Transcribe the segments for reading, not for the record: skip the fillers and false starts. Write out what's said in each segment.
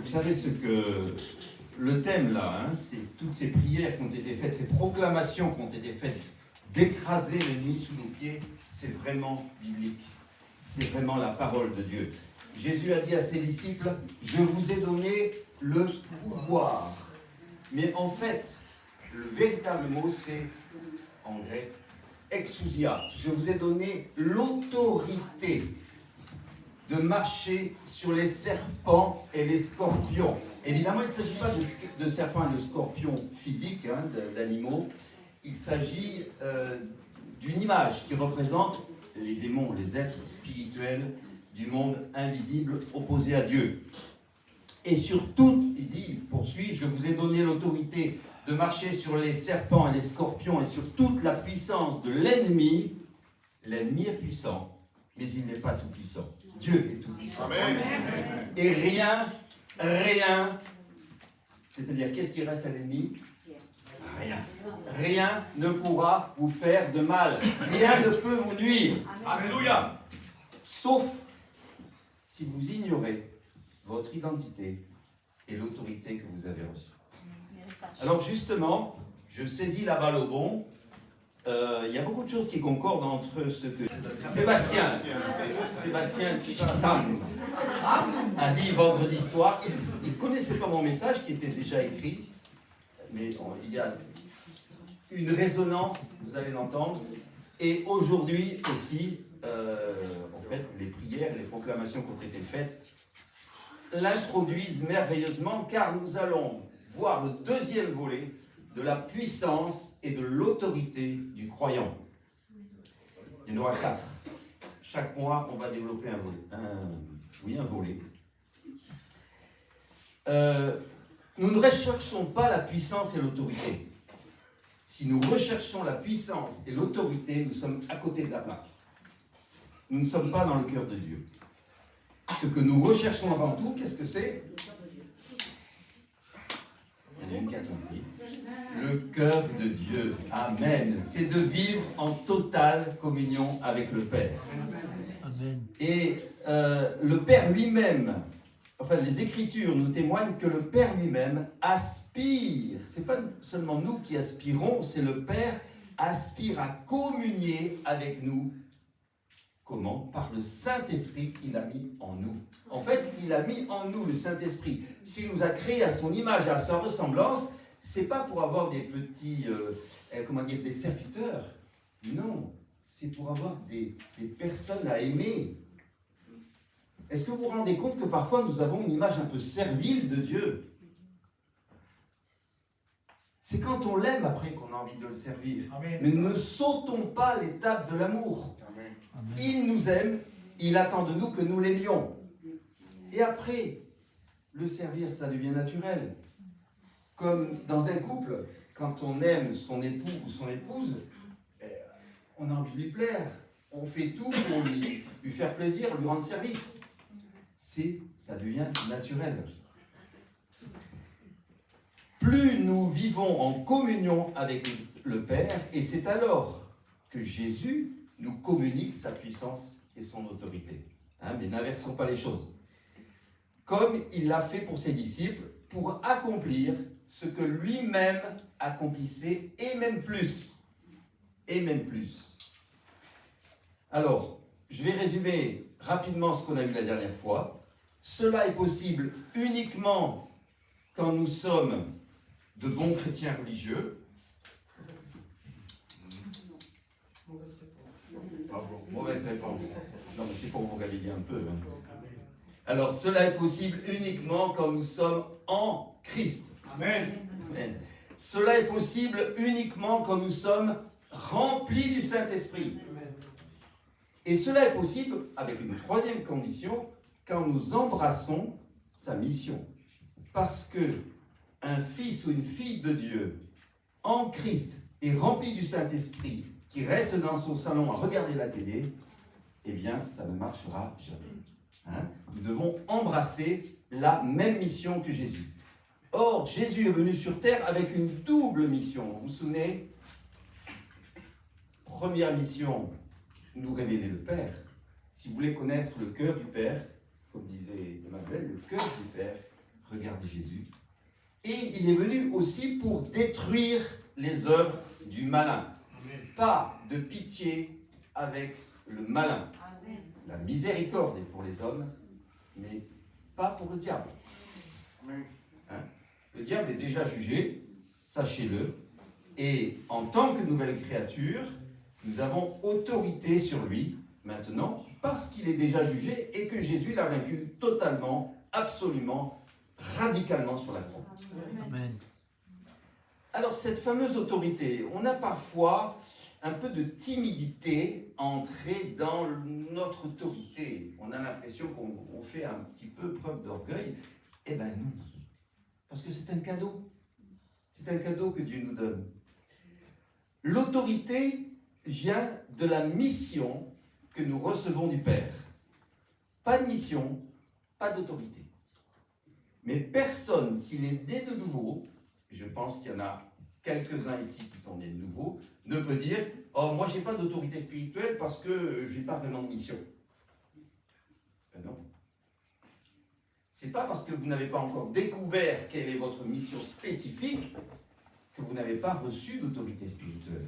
Vous savez ce que le thème là, hein, c'est toutes ces prières qui ont été faites, ces proclamations qui ont été faites, d'écraser l'ennemi sous nos pieds, c'est vraiment biblique. C'est vraiment la parole de Dieu. Jésus a dit à ses disciples, je vous ai donné le pouvoir. Mais en fait, le véritable mot c'est, en grec, exousia. Je vous ai donné l'autorité de marcher sur les serpents et les scorpions. Évidemment, il ne s'agit pas de serpents et de scorpions physiques, hein, d'animaux. Il s'agit d'une image qui représente les démons, les êtres spirituels du monde invisible opposés à Dieu. Et surtout, il poursuit, je vous ai donné l'autorité de marcher sur les serpents et les scorpions et sur toute la puissance de l'ennemi. L'ennemi est puissant, mais il n'est pas tout puissant. Dieu est tout puissant. Amen. Et rien, c'est-à-dire qu'est-ce qui reste à l'ennemi? Rien. Rien ne pourra vous faire de mal. Rien ne peut vous nuire. Alléluia. Sauf si vous ignorez votre identité et l'autorité que vous avez reçue. Alors justement, je saisis la balle au bon. Il y a beaucoup de choses qui concordent entre ce que Sébastien Tam a dit vendredi soir. Il ne connaissait pas mon message qui était déjà écrit, mais il y a une résonance, vous allez l'entendre. Et aujourd'hui aussi, en fait, les prières, les proclamations qui ont été faites l'introduisent merveilleusement, car nous allons voir le deuxième volet de la puissance et de l'autorité du croyant. Il y en aura 4. Chaque mois, on va développer un volet. Nous ne recherchons pas la puissance et l'autorité. Si nous recherchons la puissance et l'autorité, nous sommes à côté de la plaque. Nous ne sommes pas dans le cœur de Dieu. Ce que nous recherchons avant tout, qu'est-ce que c'est? Il y en a une qui a compris. Le cœur de Dieu. Amen. C'est de vivre en totale communion avec le Père. Amen. Et le Père lui-même, enfin les Écritures nous témoignent que le Père lui-même aspire. C'est pas seulement nous qui aspirons, c'est le Père aspire à communier avec nous. Comment? Par le Saint-Esprit qu'il a mis en nous. En fait, s'il a mis en nous le Saint-Esprit, s'il nous a créés à son image et à sa ressemblance, c'est pas pour avoir des petits, des serviteurs. Non, c'est pour avoir des personnes à aimer. Est-ce que vous vous rendez compte que parfois nous avons une image un peu servile de Dieu? C'est quand on l'aime après qu'on a envie de le servir. Amen. Mais ne sautons pas l'étape de l'amour. Amen. Il nous aime, il attend de nous que nous l'aimions. Et après, le servir, ça devient naturel. Comme dans un couple, quand on aime son époux ou son épouse, on a envie de lui plaire. On fait tout pour lui faire plaisir, lui rendre service. Ça devient naturel. Plus nous vivons en communion avec le Père, et c'est alors que Jésus nous communique sa puissance et son autorité. Mais n'inversons pas les choses. Comme il l'a fait pour ses disciples, pour accomplir ce que lui-même accomplissait, et même plus. Et même plus. Alors, je vais résumer rapidement ce qu'on a vu la dernière fois. Cela est possible uniquement quand nous sommes de bons chrétiens religieux. Mauvaise réponse. Non, mais c'est pour vous réveiller un peu. Alors, cela est possible uniquement quand nous sommes en Christ. Amen. Amen. Cela est possible uniquement quand nous sommes remplis du Saint-Esprit. Et cela est possible avec une troisième condition, quand nous embrassons sa mission. Parce que un fils ou une fille de Dieu en Christ et rempli du Saint-Esprit qui reste dans son salon à regarder la télé, eh bien, ça ne marchera jamais. Nous devons embrasser la même mission que Jésus. Or, Jésus est venu sur terre avec une double mission. Vous vous souvenez? Première mission, nous révéler le Père. Si vous voulez connaître le cœur du Père, comme disait Emmanuel, le cœur du Père, regarde Jésus. Et il est venu aussi pour détruire les œuvres du malin. Pas de pitié avec le malin. La miséricorde est pour les hommes, mais pas pour le diable. Hein? Le diable est déjà jugé, sachez-le, et en tant que nouvelle créature, nous avons autorité sur lui maintenant parce qu'il est déjà jugé et que Jésus l'a vaincu totalement, absolument, radicalement sur la croix. Amen. Alors cette fameuse autorité, on a parfois un peu de timidité à entrer dans notre autorité. On a l'impression qu'on fait un petit peu preuve d'orgueil. Eh bien non, parce que c'est un cadeau. C'est un cadeau que Dieu nous donne. L'autorité vient de la mission que nous recevons du Père. Pas de mission, pas d'autorité. Mais personne, s'il est né de nouveau, je pense qu'il y en a quelques-uns ici qui sont nés de nouveau, ne peut dire « Oh, moi, je n'ai pas d'autorité spirituelle parce que je n'ai pas vraiment de mission. » Ben non. Ce n'est pas parce que vous n'avez pas encore découvert quelle est votre mission spécifique que vous n'avez pas reçu d'autorité spirituelle.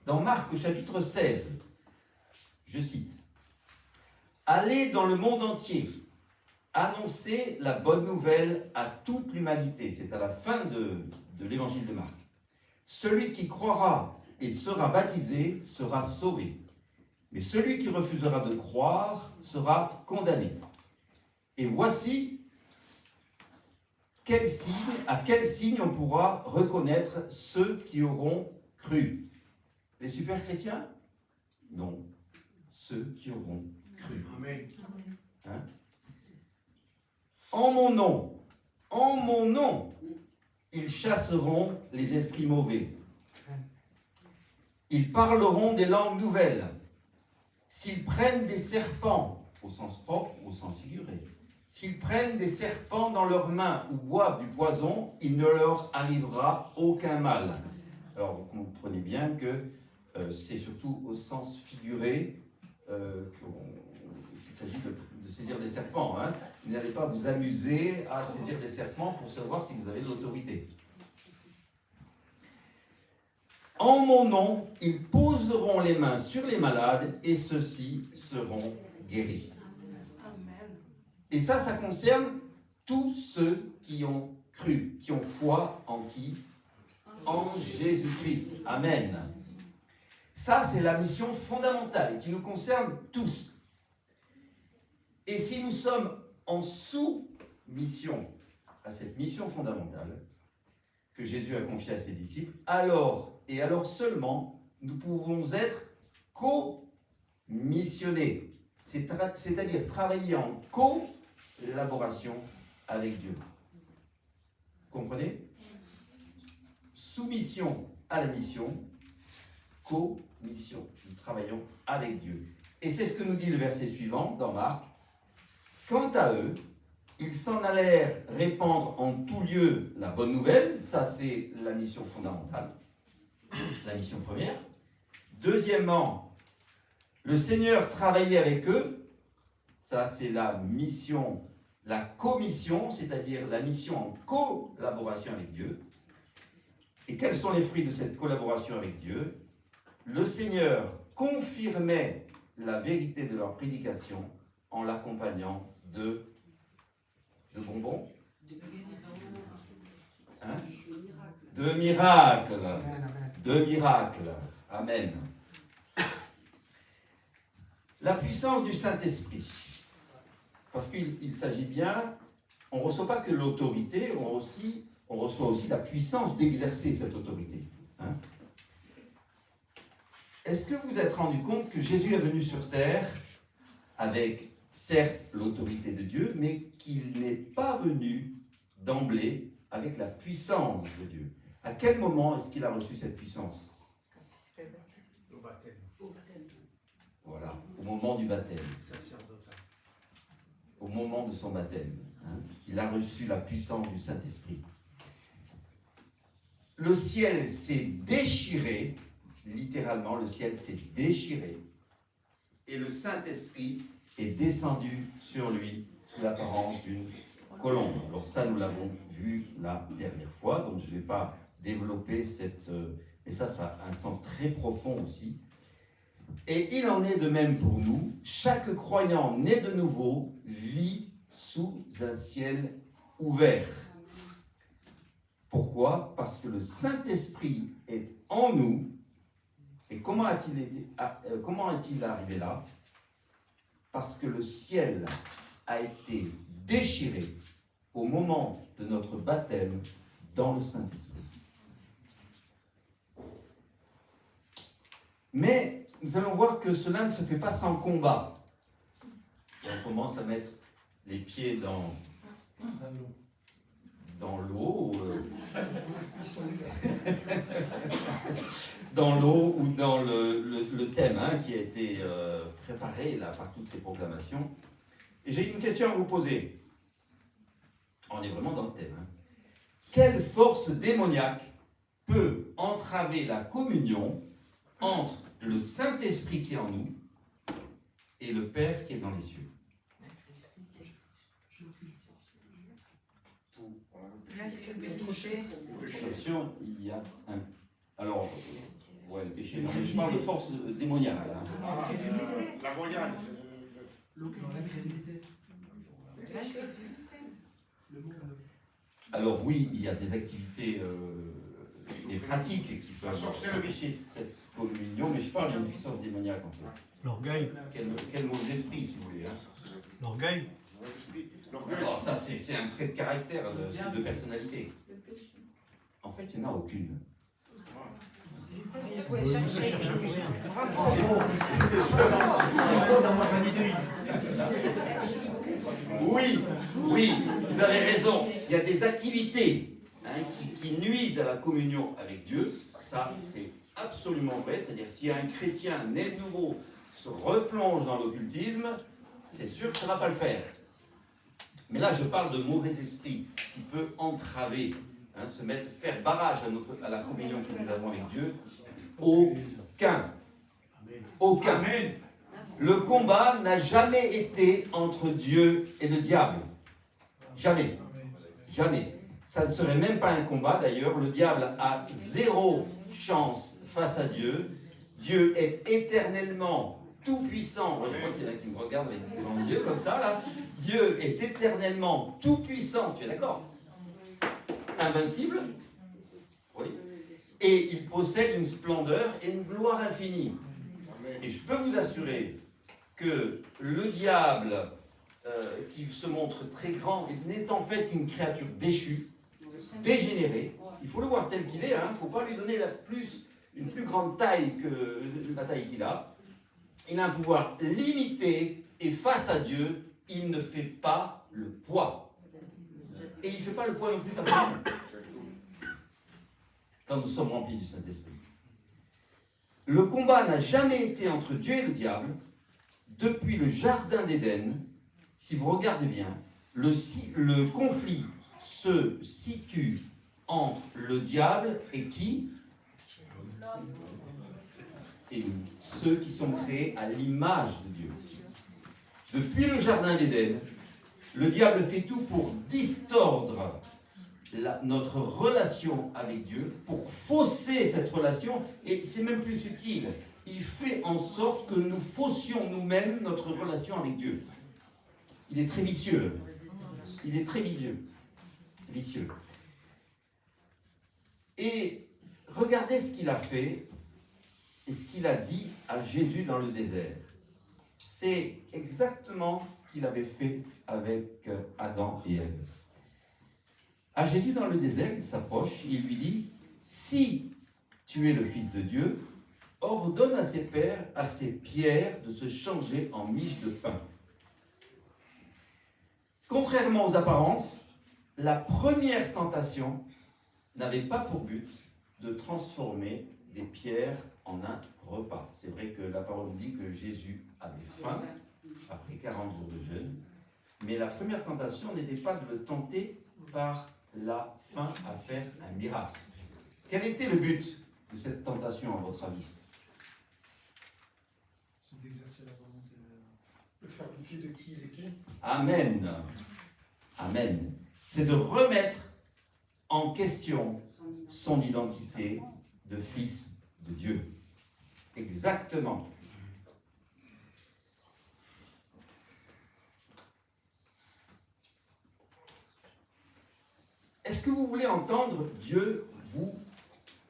Dans Marc au chapitre 16, je cite « Allez dans le monde entier, annoncer la bonne nouvelle à toute l'humanité. » C'est à la fin de l'évangile de Marc. « Celui qui croira et sera baptisé sera sauvé. Mais celui qui refusera de croire sera condamné. Et voici à quel signe on pourra reconnaître ceux qui auront cru. Les super chrétiens? Non. Ceux qui auront cru. Amen. Hein? En mon nom, ils chasseront les esprits mauvais. Ils parleront des langues nouvelles. S'ils prennent des serpents, au sens propre ou au sens figuré, s'ils prennent des serpents dans leurs mains ou boivent du poison, il ne leur arrivera aucun mal. Alors vous comprenez bien que c'est surtout au sens figuré qu'il s'agit de saisir des serpents. Hein. Vous n'allez pas vous amuser à saisir des serpents pour savoir si vous avez de l'autorité. En mon nom, ils poseront les mains sur les malades et ceux-ci seront guéris. Et ça concerne tous ceux qui ont cru, qui ont foi en qui? En Jésus-Christ. Amen. Ça, c'est la mission fondamentale qui nous concerne tous. Et si nous sommes en sous-mission à cette mission fondamentale que Jésus a confiée à ses disciples, alors seulement, nous pouvons être co-missionnés, c'est-à-dire travailler en collaboration avec Dieu. Vous comprenez? Soumission à la mission, co-mission. Nous travaillons avec Dieu. Et c'est ce que nous dit le verset suivant dans Marc. Quant à eux, ils s'en allèrent répandre en tout lieu la bonne nouvelle. Ça, c'est la mission fondamentale, la mission première. Deuxièmement, le Seigneur travaillait avec eux. Ça, c'est la mission, la commission, c'est-à-dire la mission en collaboration avec Dieu. Et quels sont les fruits de cette collaboration avec Dieu? Le Seigneur confirmait la vérité de leur prédication en l'accompagnant de bonbons, hein? De miracles. De miracles. Amen. La puissance du Saint-Esprit. Parce qu'il s'agit bien, on ne reçoit pas que l'autorité, on reçoit aussi la puissance d'exercer cette autorité. Hein? Est-ce que vous vous êtes rendu compte que Jésus est venu sur terre avec, certes, l'autorité de Dieu, mais qu'il n'est pas venu d'emblée avec la puissance de Dieu? À quel moment est-ce qu'il a reçu cette puissance? Au baptême. Voilà, au moment du baptême. Sacerdotal. Au moment de son baptême. Hein, il a reçu la puissance du Saint-Esprit. Le ciel s'est déchiré, littéralement, le ciel s'est déchiré, et le Saint-Esprit est descendu sur lui sous l'apparence d'une colombe. Alors ça, nous l'avons vu la dernière fois, donc je ne vais pas développer cette... mais ça a un sens très profond aussi. Et il en est de même pour nous. Chaque croyant né de nouveau vit sous un ciel ouvert. Pourquoi? Parce que le Saint-Esprit est en nous. Et comment est-il arrivé là? Parce que le ciel a été déchiré au moment de notre baptême dans le Saint-Esprit. Mais nous allons voir que cela ne se fait pas sans combat. Et on commence à mettre les pieds dans l'eau, dans l'eau ou dans le thème qui a été préparé là, par toutes ces proclamations. Et j'ai une question à vous poser. On est vraiment dans le thème. Quelle force démoniaque peut entraver la communion entre le Saint-Esprit qui est en nous et le Père qui est dans les cieux? Question, il y a un. Alors, ouais, le péché, non, mais je parle de force démoniaque. La voyage. Alors oui, il y a des activités, des pratiques qui peuvent empêcher cette communion, mais je parle d'une puissance démoniaque en fait. L'orgueil. Quel mauvais esprit, si vous voulez. L'orgueil. Alors ça, c'est un trait de caractère, de personnalité. En fait, il n'y en a aucune. Oui, vous avez raison. Il y a des activités qui nuisent à la communion avec Dieu. Ça, c'est absolument vrai. C'est-à-dire, si un chrétien né de nouveau se replonge dans l'occultisme, c'est sûr que ça ne va pas le faire. Mais là, je parle de mauvais esprit qui peut entraver, faire barrage à la communion que nous avons avec Dieu. Aucun. Amen. Le combat n'a jamais été entre Dieu et le diable. Jamais. Jamais. Ça ne serait même pas un combat d'ailleurs. Le diable a zéro chance face à Dieu. Dieu est éternellement tout-puissant. Je crois qu'il y en a qui me regardent avec des grands yeux comme ça, là. Dieu est éternellement tout-puissant. Tu es d'accord? Invincible. Oui. Et il possède une splendeur et une gloire infinie. Et je peux vous assurer que le diable, qui se montre très grand, n'est en fait qu'une créature déchue, dégénérée. Il faut le voir tel qu'il est, il ne faut pas lui donner une plus grande taille que la taille qu'il a. Il a un pouvoir limité et face à Dieu, il ne fait pas le poids. Et il ne fait pas le poids non plus face à nous. Quand nous sommes remplis du Saint-Esprit. Le combat n'a jamais été entre Dieu et le diable. Depuis le jardin d'Éden, si vous regardez bien, le conflit se situe entre le diable et qui? Et nous, ceux qui sont créés à l'image de Dieu. Depuis le jardin d'Éden, le diable fait tout pour distordre notre relation avec Dieu, pour fausser cette relation, et c'est même plus subtil. Il fait en sorte que nous faussions nous-mêmes notre relation avec Dieu. Il est très vicieux. Il est très vicieux. Et regardez ce qu'il a fait et ce qu'il a dit à Jésus dans le désert. C'est exactement ce qu'il avait fait avec Adam et Ève. À Jésus dans le désert, il s'approche, il lui dit, si tu es le Fils de Dieu, ordonne à ces pierres de se changer en miches de pain. Contrairement aux apparences, la première tentation n'avait pas pour but de transformer des pierres en un repas. C'est vrai que la parole nous dit que Jésus avait faim après 40 jours de jeûne, mais la première tentation n'était pas de le tenter par la faim à faire un miracle. Quel était le but de cette tentation, à votre avis? C'est d'exercer la volonté, de faire douter de qui il était. Amen. Amen. C'est de remettre en question son identité de fils de Dieu. Exactement. Est-ce que vous voulez entendre Dieu vous...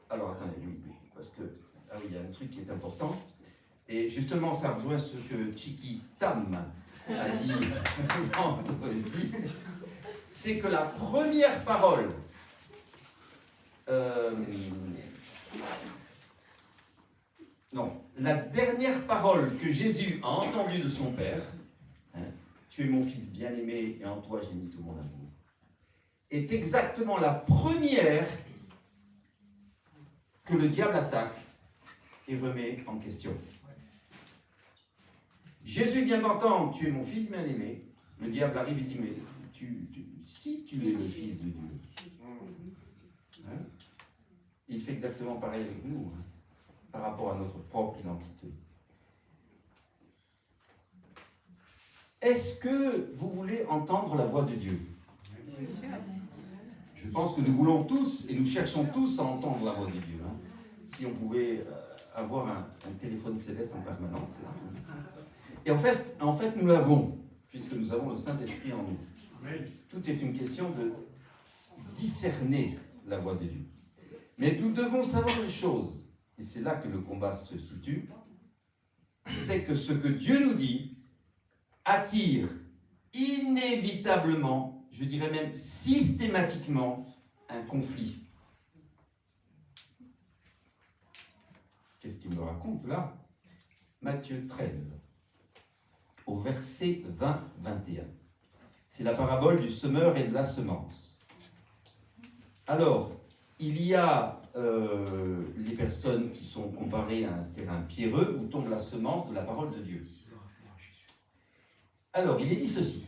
Alors attendez, oui, parce que... Ah oui, il y a un truc qui est important. Et justement, ça rejoint ce que Chiki Tam a dit vendredi. C'est que la première parole... non, la dernière parole que Jésus a entendue de son Père, hein, tu es mon fils bien-aimé et en toi j'ai mis tout mon amour, est exactement la première que le diable attaque et remet en question. Jésus vient d'entendre, tu es mon fils bien-aimé. Le diable arrive et dit, mais si tu es le fils de Dieu. Hein? Il fait exactement pareil avec nous, hein, par rapport à notre propre identité. Est-ce que vous voulez entendre la voix de Dieu? C'est sûr. Je pense que nous voulons tous, et nous cherchons tous à entendre la voix de Dieu. Hein. Si on pouvait avoir un téléphone céleste en permanence. Là. Et en fait, nous l'avons, puisque nous avons le Saint-Esprit en nous. Amen. Tout est une question de discerner la voix de Dieu. Mais nous devons savoir une chose, et c'est là que le combat se situe, c'est que ce que Dieu nous dit attire inévitablement, je dirais même systématiquement, un conflit. Qu'est-ce qu'il me raconte là? Matthieu 13, au verset 20-21. C'est la parabole du semeur et de la semence. Alors, il y a les personnes qui sont comparées à un terrain pierreux où tombe la semence de la parole de Dieu. Alors, il est dit ceci.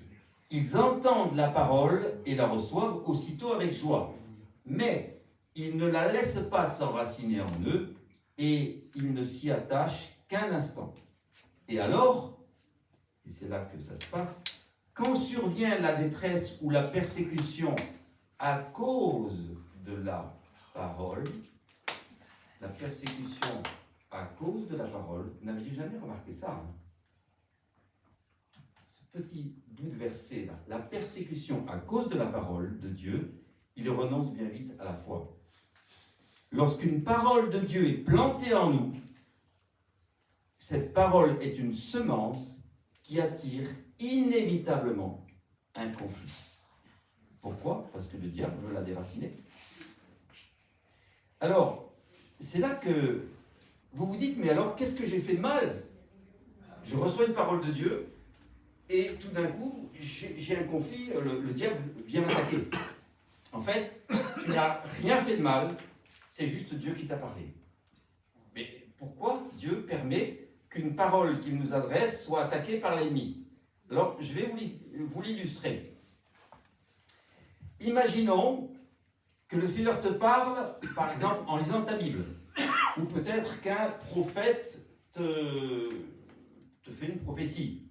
Ils entendent la parole et la reçoivent aussitôt avec joie. Mais ils ne la laissent pas s'enraciner en eux et ils ne s'y attachent qu'un instant. Et alors, et c'est là que ça se passe, quand survient la détresse ou la persécution à cause de la parole, la persécution à cause de la parole, vous n'avez jamais remarqué ça, hein? Ce petit bout de verset là, la persécution à cause de la parole de Dieu, il renonce bien vite à la foi. Lorsqu'une parole de Dieu est plantée en nous, cette parole est une semence qui attire inévitablement un conflit. Pourquoi? Parce que le diable veut la déraciner. Alors, c'est là que vous vous dites, mais alors qu'est-ce que j'ai fait de mal? Je reçois une parole de Dieu et tout d'un coup, j'ai un conflit, le diable vient m'attaquer. En fait, tu n'as rien fait de mal, c'est juste Dieu qui t'a parlé. Mais pourquoi Dieu permet qu'une parole qu'il nous adresse soit attaquée par l'ennemi? Alors, je vais vous l'illustrer. Imaginons que le Seigneur te parle, par exemple, en lisant ta Bible. Ou peut-être qu'un prophète te fait une prophétie.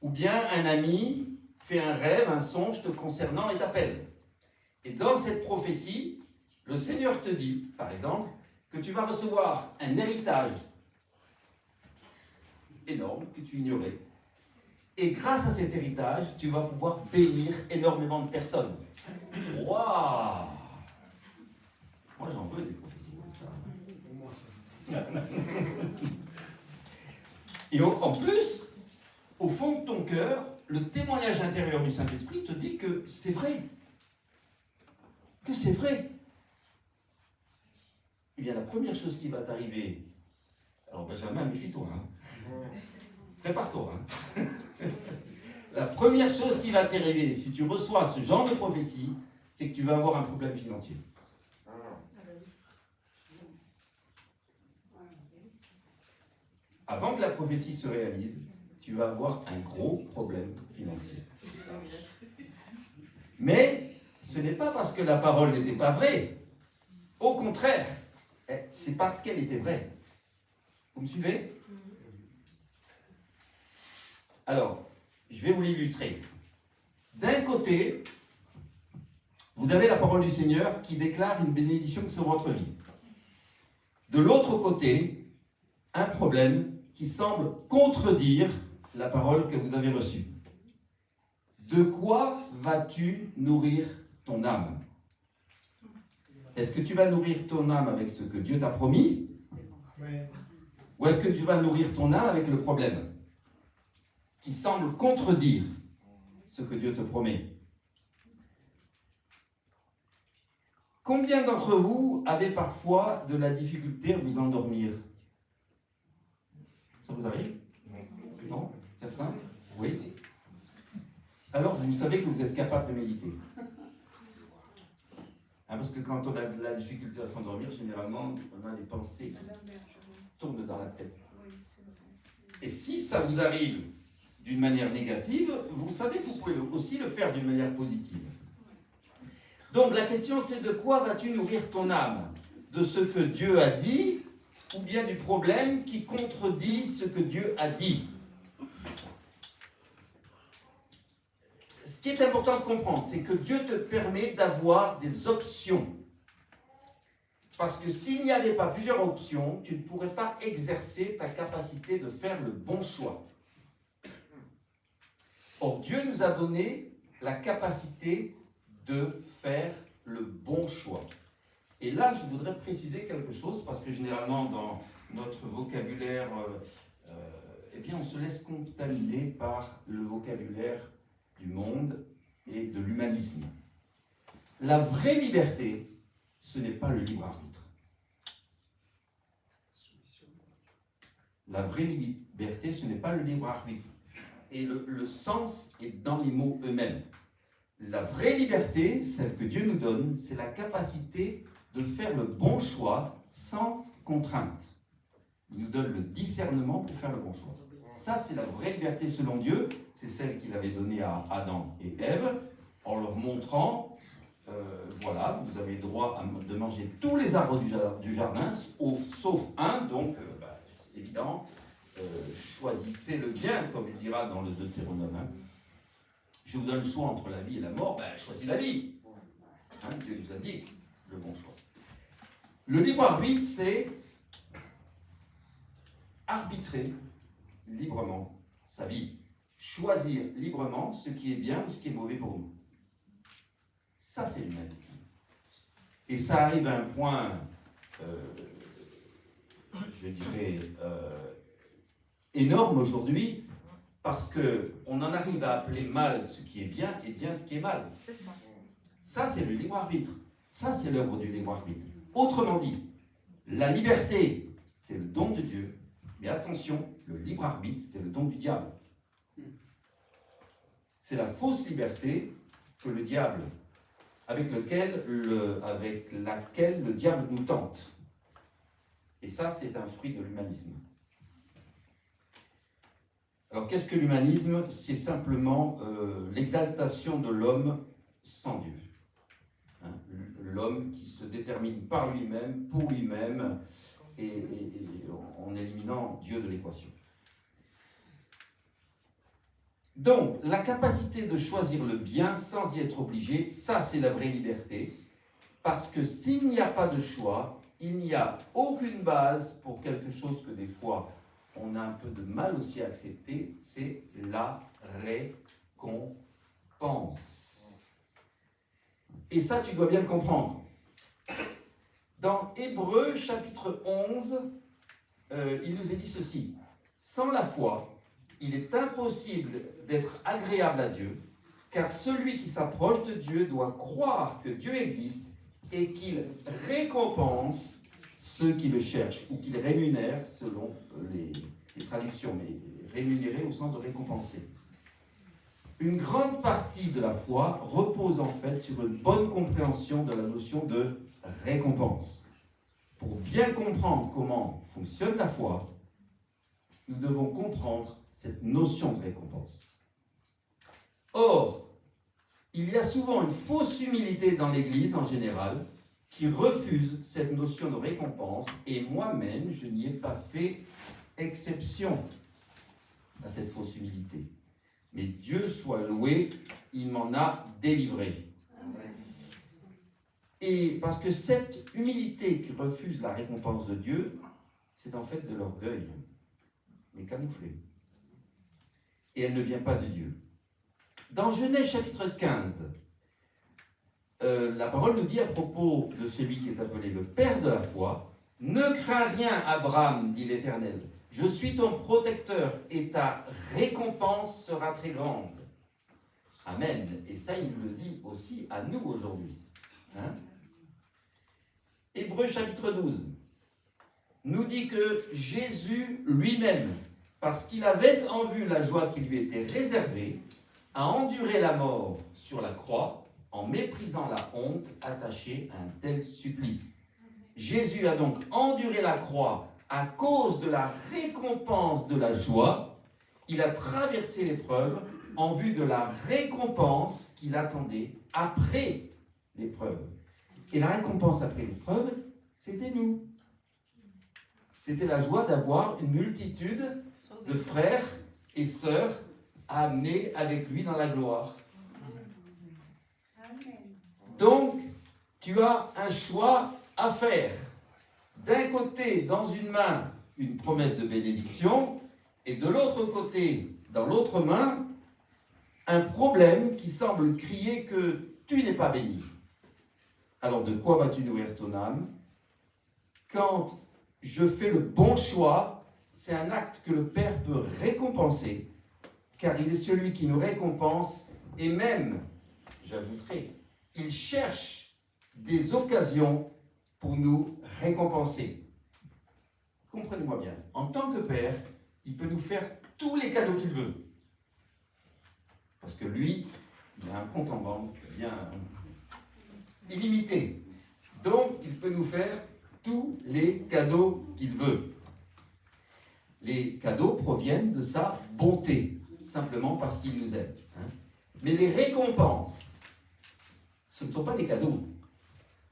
Ou bien un ami fait un rêve, un songe te concernant et t'appelle. Et dans cette prophétie, le Seigneur te dit, par exemple, que tu vas recevoir un héritage énorme que tu ignorais. Et grâce à cet héritage, tu vas pouvoir bénir énormément de personnes. Waouh! Moi, j'en veux des prophéties comme ça. Et en plus, au fond de ton cœur, le témoignage intérieur du Saint-Esprit te dit que c'est vrai. Que c'est vrai. Eh bien, la première chose qui va t'arriver, alors Benjamin, méfie-toi, hein. Prépare-toi. Hein. La première chose qui va t'arriver si tu reçois ce genre de prophétie, c'est que tu vas avoir un problème financier. Avant que la prophétie se réalise, tu vas avoir un gros problème financier. Mais ce n'est pas parce que la parole n'était pas vraie. Au contraire, c'est parce qu'elle était vraie. Vous me suivez? Alors, je vais vous l'illustrer. D'un côté, vous avez la parole du Seigneur qui déclare une bénédiction sur votre vie. De l'autre côté, un problème qui semble contredire la parole que vous avez reçue. De quoi vas-tu nourrir ton âme? Est-ce que tu vas nourrir ton âme avec ce que Dieu t'a promis? Ou est-ce que tu vas nourrir ton âme avec le problème qui semble contredire ce que Dieu te promet? Combien d'entre vous avez parfois de la difficulté à vous endormir? Ça vous arrive? Non? Certains? Oui. Alors vous savez que vous êtes capable de méditer. Parce que quand on a de la difficulté à s'endormir, généralement, on a des pensées qui tournent dans la tête. Et si ça vous arrive d'une manière négative, vous savez que vous pouvez aussi le faire d'une manière positive. Donc la question c'est de quoi vas-tu nourrir ton âme? De ce que Dieu a dit ou bien du problème qui contredit ce que Dieu a dit? Ce qui est important de comprendre, c'est que Dieu te permet d'avoir des options. Parce que s'il n'y avait pas plusieurs options, tu ne pourrais pas exercer ta capacité de faire le bon choix. Or, Dieu nous a donné la capacité de faire le bon choix. Et là, je voudrais préciser quelque chose, parce que généralement, dans notre vocabulaire, eh bien, on se laisse contaminer par le vocabulaire du monde et de l'humanisme. La vraie liberté, ce n'est pas le libre arbitre. La vraie liberté, ce n'est pas le libre arbitre. Et le sens est dans les mots eux-mêmes. La vraie liberté, celle que Dieu nous donne, c'est la capacité de faire le bon choix sans contrainte. Il nous donne le discernement pour faire le bon choix. Ça, c'est la vraie liberté selon Dieu. C'est celle qu'il avait donnée à Adam et Ève, en leur montrant, voilà, vous avez le droit de manger tous les arbres du jardin, sauf un, donc, c'est évident, choisissez le bien, comme il dira dans le Deutéronome. Je vous donne le choix entre la vie et la mort, choisis la vie. Dieu nous a dit le bon choix. Le libre arbitre, c'est arbitrer librement sa vie. Choisir librement ce qui est bien ou ce qui est mauvais pour nous. Ça, c'est l'humanisme. Et ça arrive à un point, je dirais, énorme aujourd'hui, parce qu'on en arrive à appeler mal ce qui est bien et bien ce qui est mal. Ça, c'est le libre arbitre. Ça, c'est l'œuvre du libre arbitre. Autrement dit, la liberté, c'est le don de Dieu. Mais attention, le libre arbitre, c'est le don du diable. C'est la fausse liberté que le diable, avec laquelle le diable nous tente. Et ça, c'est un fruit de l'humanisme. Alors, qu'est-ce que l'humanisme? C'est simplement l'exaltation de l'homme sans Dieu. L'homme qui se détermine par lui-même, pour lui-même, et en éliminant Dieu de l'équation. Donc, la capacité de choisir le bien sans y être obligé, ça c'est la vraie liberté, parce que s'il n'y a pas de choix, il n'y a aucune base pour quelque chose que des fois on a un peu de mal aussi à accepter, c'est la récompense. Et ça, tu dois bien le comprendre. Dans Hébreux chapitre 11, il nous est dit ceci. Sans la foi, il est impossible d'être agréable à Dieu, car celui qui s'approche de Dieu doit croire que Dieu existe et qu'il récompense ceux qui le cherchent, ou qu'il rémunère selon les traductions, mais rémunérer au sens de récompenser. Une grande partie de la foi repose en fait sur une bonne compréhension de la notion de récompense. Pour bien comprendre comment fonctionne la foi, nous devons comprendre cette notion de récompense. Or, il y a souvent une fausse humilité dans l'Église en général qui refuse cette notion de récompense, et moi-même, je n'y ai pas fait exception à cette fausse humilité. Mais Dieu soit loué, il m'en a délivré. Et parce que cette humilité qui refuse la récompense de Dieu, c'est en fait de l'orgueil, mais camouflé. Et elle ne vient pas de Dieu. Dans Genèse chapitre 15, la parole nous dit à propos de celui qui est appelé le Père de la foi, « Ne crains rien, Abraham, dit l'Éternel, je suis ton protecteur et ta récompense sera très grande. » Amen. Et ça, il nous le dit aussi à nous aujourd'hui. Hein? Hébreux chapitre 12 nous dit que Jésus lui-même, parce qu'il avait en vue la joie qui lui était réservée, a enduré la mort sur la croix en méprisant la honte attachée à un tel supplice. Jésus a donc enduré la croix à cause de la récompense de la joie. Il a traversé l'épreuve en vue de la récompense qu'il attendait après l'épreuve. Et la récompense après l'épreuve, c'était nous. C'était la joie d'avoir une multitude de frères et sœurs à amener avec lui dans la gloire. Donc, tu as un choix à faire. D'un côté, dans une main, une promesse de bénédiction, et de l'autre côté, dans l'autre main, un problème qui semble crier que tu n'es pas béni. Alors, de quoi vas-tu nourrir ton âme? Quand je fais le bon choix, c'est un acte que le Père peut récompenser, car il est celui qui nous récompense, et même, j'ajouterai, il cherche des occasions pour nous récompenser. Comprenez-moi bien, en tant que Père, il peut nous faire tous les cadeaux qu'il veut. Parce que lui, il a un compte en banque bien illimité. Donc, il peut nous faire tous les cadeaux qu'il veut. Les cadeaux proviennent de sa bonté, simplement parce qu'il nous aime. Mais les récompenses, ce ne sont pas des cadeaux.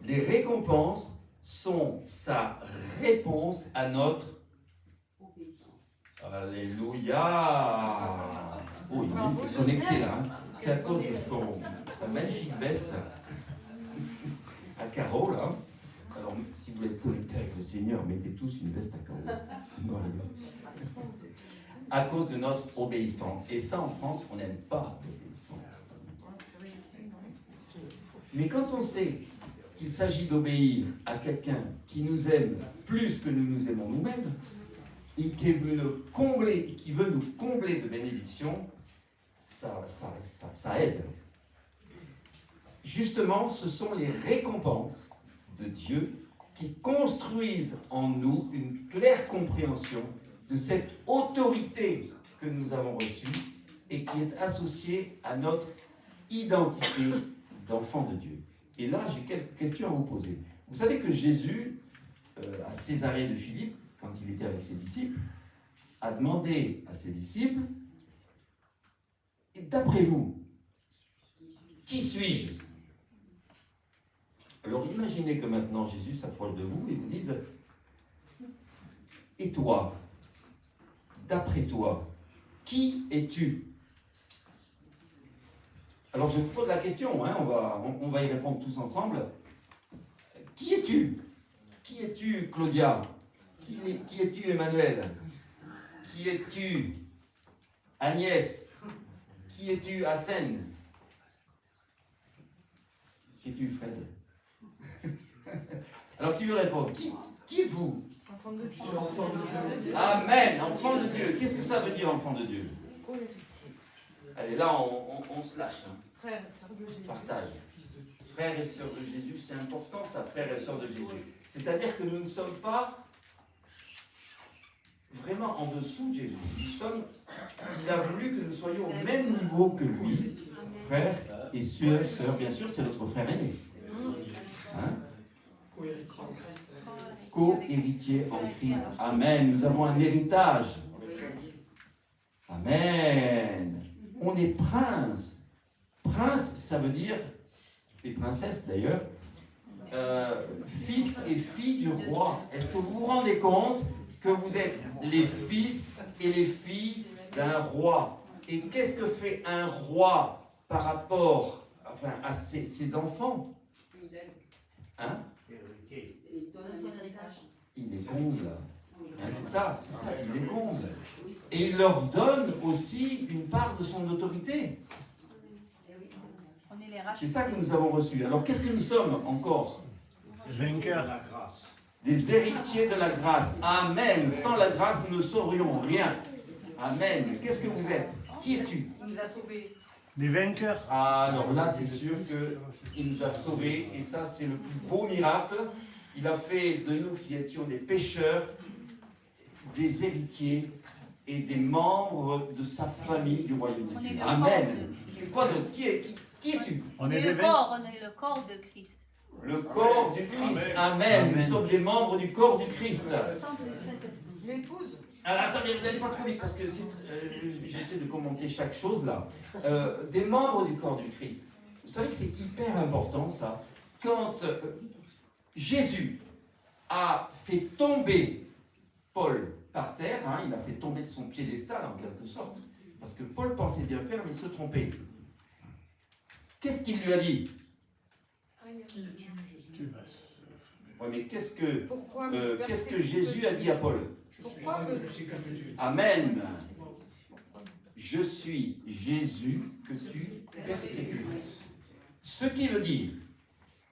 Les récompenses sont sa réponse à notre obéissance. Alléluia. Oh, il est connecté là. C'est à cause de sa magnifique veste à carreaux là. Alors, si vous êtes connectés avec le Seigneur, mettez tous une veste à carreaux. À cause de notre obéissance. Et ça, en France, on n'aime pas l'obéissance. Mais quand on sait qu'il s'agit d'obéir à quelqu'un qui nous aime plus que nous nous aimons nous-mêmes, et qui veut nous combler de bénédictions, ça aide. Justement, ce sont les récompenses de Dieu qui construisent en nous une claire compréhension de cette autorité que nous avons reçue et qui est associée à notre identité d'enfant de Dieu. Et là, j'ai quelques questions à vous poser. Vous savez que Jésus, à Césarée de Philippe, quand il était avec ses disciples, a demandé à ses disciples, d'après vous, qui suis-je? Alors imaginez que maintenant Jésus s'approche de vous et vous dise, et toi, d'après toi, qui es-tu? Alors je vous pose la question, hein, on va y répondre tous ensemble. Qui es-tu? Qui es-tu, Claudia? Qui es-tu, Emmanuel? Qui es-tu, Agnès? Qui es-tu, Hassen? Qui es-tu, Fred? Alors qui veut répondre? Qui êtes-vous? Enfant de Dieu. Amen, enfant de Dieu. Qu'est-ce que ça veut dire, enfant de Dieu? Allez, là, on se lâche. Hein. Frère et sœur de Jésus. Partage. Frères et sœurs de Jésus, c'est important ça, frères et sœurs de Jésus. C'est-à-dire que nous ne sommes pas vraiment en dessous de Jésus. Il a voulu que nous soyons au même niveau que lui, frères et sœurs. Bien sûr, c'est notre frère aîné. Hein? Co-héritier en Christ. Amen. Nous avons un héritage. Amen. On est prince. Prince, ça veut dire, et princesse d'ailleurs, fils et filles du roi. Est-ce que vous vous rendez compte que vous êtes les fils et les filles d'un roi? Et qu'est-ce que fait un roi? par rapport à ses enfants. Hein? Hérité. Il donne son héritage. Il les comble. Hein, c'est ça, il les comble. Et il leur donne aussi une part de son autorité. On est les rachetés. C'est ça que nous avons reçu. Alors qu'est-ce que nous sommes encore? Vainqueur. La grâce. Des héritiers de la grâce. Amen. Sans la grâce, nous ne saurions rien. Amen. Qu'est-ce que vous êtes? Qui es-tu? Il nous a sauvés. Des vainqueurs. Ah, alors là, c'est sûr qu'il nous a sauvés. Et ça, c'est le plus beau miracle. Il a fait de nous qui étions des pécheurs, des héritiers et des membres de sa famille du royaume de On est Dieu. le Amen. corps de Christ. Quoi d'autre? Qui es-tu? On est le corps, on est le corps de Christ. Le corps du Christ. Amen. Nous sommes des membres du corps du Christ. L'épouse. Alors attendez, n'allez pas trop vite parce que j'essaie de commenter chaque chose là. Des membres du corps du Christ. Vous savez que c'est hyper important ça. Quand Jésus a fait tomber Paul par terre, hein, il a fait tomber de son piédestal en quelque sorte, parce que Paul pensait bien faire mais il se trompait. Qu'est-ce qu'il lui a dit? Ouais, mais qu'est-ce que Jésus a dit à Paul? Amen. Je suis Jésus que tu persécutes. Ce qui veut dire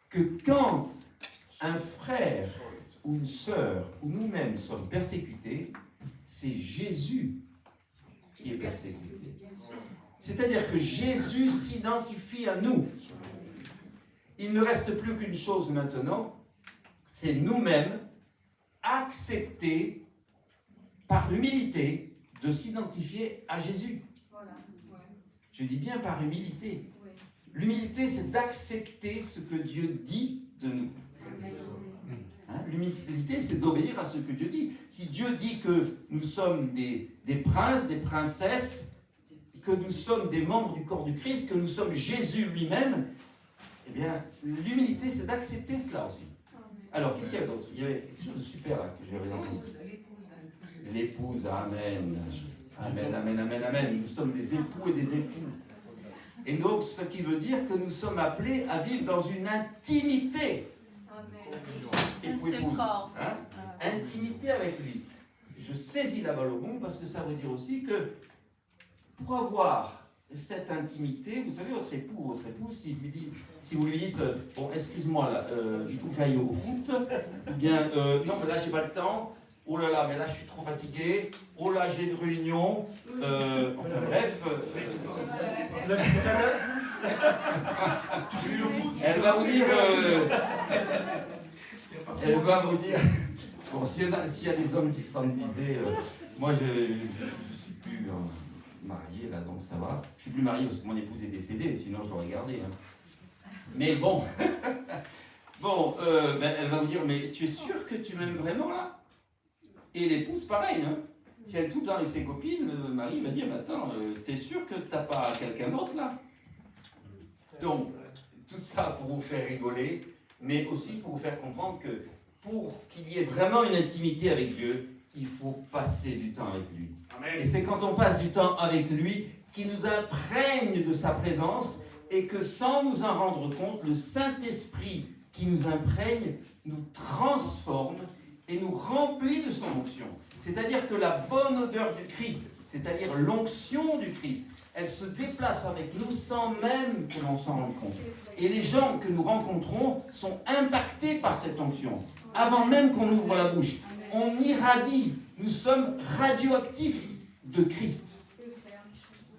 que quand un frère ou une sœur ou nous-mêmes sommes persécutés, c'est Jésus qui est persécuté. C'est-à-dire que Jésus s'identifie à nous. Il ne reste plus qu'une chose maintenant, c'est nous-mêmes accepter par humilité de s'identifier à Jésus. Je dis bien par humilité. L'humilité, c'est d'accepter ce que Dieu dit de nous. Hein? L'humilité, c'est d'obéir à ce que Dieu dit. Si Dieu dit que nous sommes des princes, des princesses, que nous sommes des membres du corps du Christ, que nous sommes Jésus lui-même, eh bien, l'humilité, c'est d'accepter cela aussi. Alors, qu'est-ce qu'il y a d'autre? Il y avait quelque chose de super là, que j'avais entendu. L'épouse, amen. Amen, amen, amen, amen. Nous sommes des époux et des époux. Et donc, ce qui veut dire que nous sommes appelés à vivre dans une intimité. Un seul Époux-épouse. corps. Hein? Intimité avec lui. Je saisis la balle au bon parce que ça veut dire aussi que pour avoir cette intimité, vous savez, votre époux ou votre épouse, si vous lui dites, bon, excuse-moi, là, il faut que j'aille au foot, ou bien, non, mais là, j'ai pas le temps, oh là là, mais là, je suis trop fatigué, oh là, j'ai une réunion, enfin bref. Elle va vous dire, bon, s'il y a des hommes qui se sentent visés, moi, je suis plus marié, là, donc ça va. Je suis plus marié parce que mon épouse est décédée, sinon j'aurais gardé. Hein. Mais bon, elle va vous dire, mais tu es sûr que tu m'aimes vraiment, là? Et l'épouse, pareil, hein. Si elle est tout le temps avec ses copines, le mari va dire, mais attends, t'es sûr que t'as pas quelqu'un d'autre, là? Donc, tout ça pour vous faire rigoler, mais aussi pour vous faire comprendre que pour qu'il y ait vraiment une intimité avec Dieu, il faut passer du temps avec lui. Amen. Et c'est quand on passe du temps avec lui qu'il nous imprègne de sa présence et que sans nous en rendre compte, le Saint-Esprit qui nous imprègne nous transforme et nous remplit de son onction. C'est-à-dire que la bonne odeur du Christ, c'est-à-dire l'onction du Christ, elle se déplace avec nous sans même que l'on s'en rende compte. Et les gens que nous rencontrons sont impactés par cette onction. Avant même qu'on ouvre la bouche, on irradie. Nous sommes radioactifs de Christ.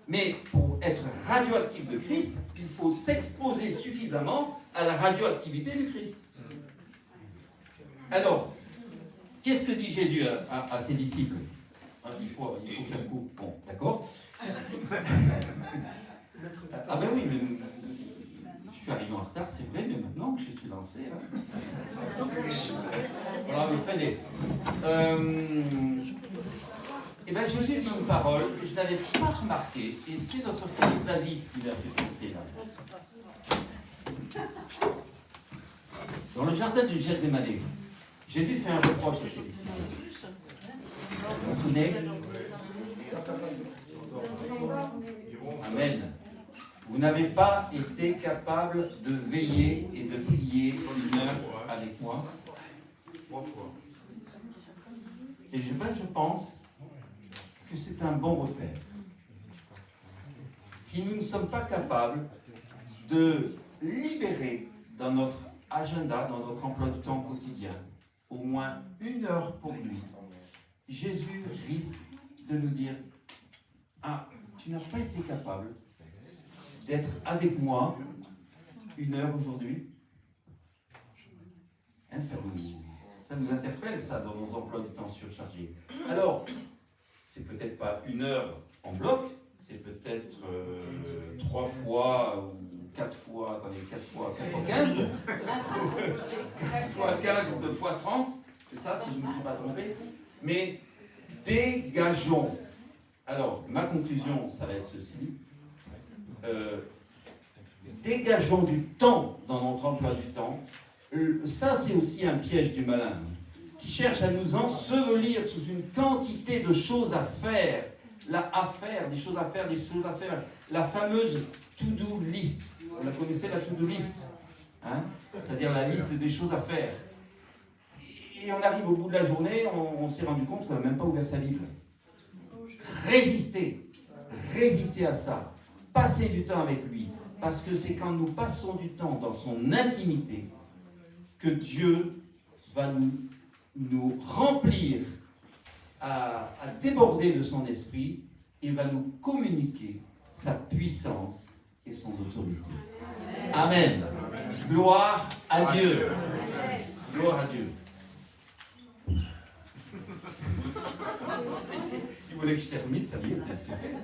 Mais pour être radioactif de Christ, il faut s'exposer suffisamment à la radioactivité du Christ. Alors, qu'est-ce que dit Jésus à ses disciples? Il faut faire court. Bon, d'accord. Ah ben oui, mais je suis arrivé en retard, c'est vrai, mais maintenant que je suis lancé, là. Voilà, vous prenez. Eh bien, Jésus dit une parole que je n'avais pas remarquée, et c'est notre frère David qui l'a fait penser là. Dans le jardin du Gethsémane, Jésus fait un reproche à ses disciples. Vous vous souvenez? Amen. Vous Vous n'avez pas été capable de veiller et de prier 1 heure avec moi. 3 fois. Et je pense que c'est un bon repère. Si nous ne sommes pas capables de libérer dans notre agenda, dans notre emploi du temps quotidien, au moins 1 heure pour lui, Jésus risque de nous dire « Ah, tu n'as pas été capable d'être avec moi 1 heure aujourd'hui ?» Hein, ça nous interpelle, ça, dans nos emplois du temps surchargés. Alors, c'est peut-être pas 1 heure en bloc, c'est peut-être 3 fois ou 4 fois, attendez, 4 fois 15, 4 fois 15 ou 2 fois 30, c'est ça, si je ne me suis pas trompé. Mais dégageons. Alors, ma conclusion, ça va être ceci. Dégageons du temps dans notre emploi du temps. Ça, c'est aussi un piège du malin, qui cherche à nous ensevelir sous une quantité de choses à faire. Des choses à faire. La fameuse to-do list. Vous la connaissez, la to-do list, hein? C'est-à-dire la liste des choses à faire. Et on arrive au bout de la journée, on s'est rendu compte qu'on n'a même pas ouvert sa Bible. Résistez à ça. Passez du temps avec lui. Parce que c'est quand nous passons du temps dans son intimité que Dieu va nous remplir à déborder de son esprit et va nous communiquer sa puissance et son autorité. Amen. Gloire à Dieu. Gloire à Dieu. Il voulait que je termine, ça y est, c'est fait.